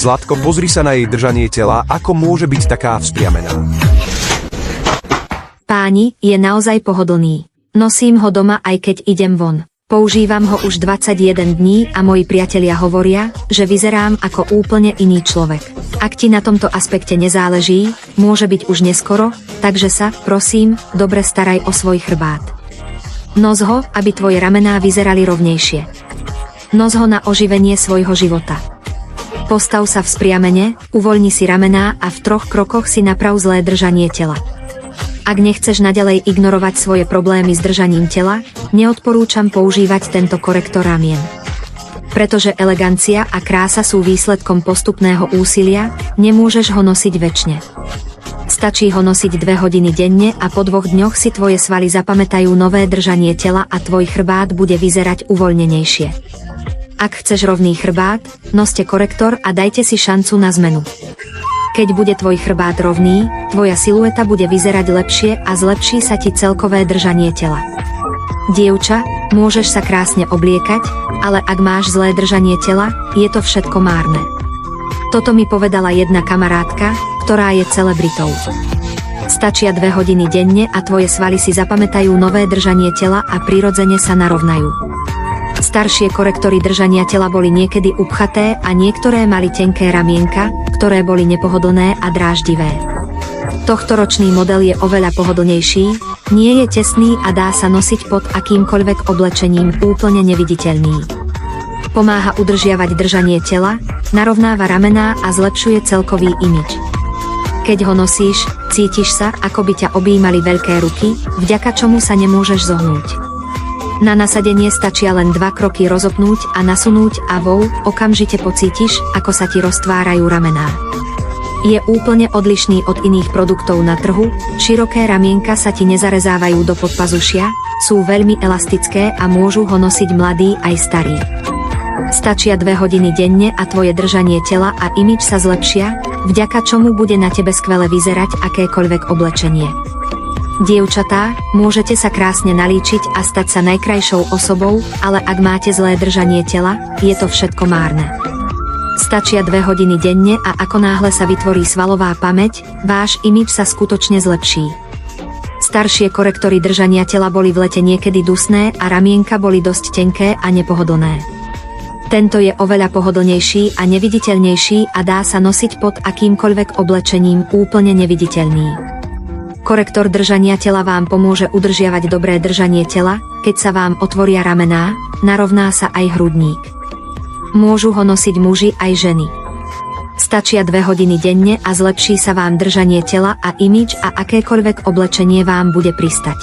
Zlatko, pozri sa na jej držanie tela, ako môže byť taká vzpriamená. Páni, je naozaj pohodlný. Nosím ho doma, aj keď idem von. Používam ho už 21 dní a moji priatelia hovoria, že vyzerám ako úplne iný človek. Ak ti na tomto aspekte nezáleží, môže byť už neskoro, takže sa, prosím, dobre staraj o svoj chrbát. Nos ho, aby tvoje ramená vyzerali rovnejšie. Nos ho na oživenie svojho života. Postav sa vzpriamene, uvoľni si ramená a v 3 krokoch si naprav zlé držanie tela. Ak nechceš naďalej ignorovať svoje problémy s držaním tela, neodporúčam používať tento korektor ramien. Pretože elegancia a krása sú výsledkom postupného úsilia, nemôžeš ho nosiť večne. Stačí ho nosiť 2 hodiny denne a po 2 dňoch si tvoje svaly zapamätajú nové držanie tela a tvoj chrbát bude vyzerať uvoľnenejšie. Ak chceš rovný chrbát, noste korektor a dajte si šancu na zmenu. Keď bude tvoj chrbát rovný, tvoja silueta bude vyzerať lepšie a zlepší sa ti celkové držanie tela. Dievča, môžeš sa krásne obliekať, ale ak máš zlé držanie tela, je to všetko márne. Toto mi povedala jedna kamarátka, ktorá je celebritou. Stačia 2 hodiny denne a tvoje svaly si zapamätajú nové držanie tela a prirodzene sa narovnajú. Staršie korektory držania tela boli niekedy upchaté a niektoré mali tenké ramienka, ktoré boli nepohodlné a dráždivé. Tohtoročný model je oveľa pohodlnejší, nie je tesný a dá sa nosiť pod akýmkoľvek oblečením úplne neviditeľný. Pomáha udržiavať držanie tela, narovnáva ramená a zlepšuje celkový imidž. Keď ho nosíš, cítiš sa, ako by ťa objímali veľké ruky, vďaka čomu sa nemôžeš zohnúť. Na nasadenie stačia len 2 kroky rozopnúť a nasunúť a okamžite pocítiš, ako sa ti roztvárajú ramená. Je úplne odlišný od iných produktov na trhu, široké ramienka sa ti nezarezávajú do podpazušia, sú veľmi elastické a môžu ho nosiť mladí aj starí. Stačia 2 hodiny denne a tvoje držanie tela a imidž sa zlepšia, vďaka čomu bude na tebe skvele vyzerať akékoľvek oblečenie. Dievčatá, môžete sa krásne nalíčiť a stať sa najkrajšou osobou, ale ak máte zlé držanie tela, je to všetko márne. Stačia 2 hodiny denne a ako náhle sa vytvorí svalová pamäť, váš imidž sa skutočne zlepší. Staršie korektory držania tela boli v lete niekedy dusné a ramienka boli dosť tenké a nepohodlné. Tento je oveľa pohodlnejší a neviditeľnejší a dá sa nosiť pod akýmkoľvek oblečením úplne neviditeľný. Korektor držania tela vám pomôže udržiavať dobré držanie tela, keď sa vám otvoria ramená, narovná sa aj hrudník. Môžu ho nosiť muži aj ženy. Stačia 2 hodiny denne a zlepší sa vám držanie tela a imidž a akékoľvek oblečenie vám bude pristať.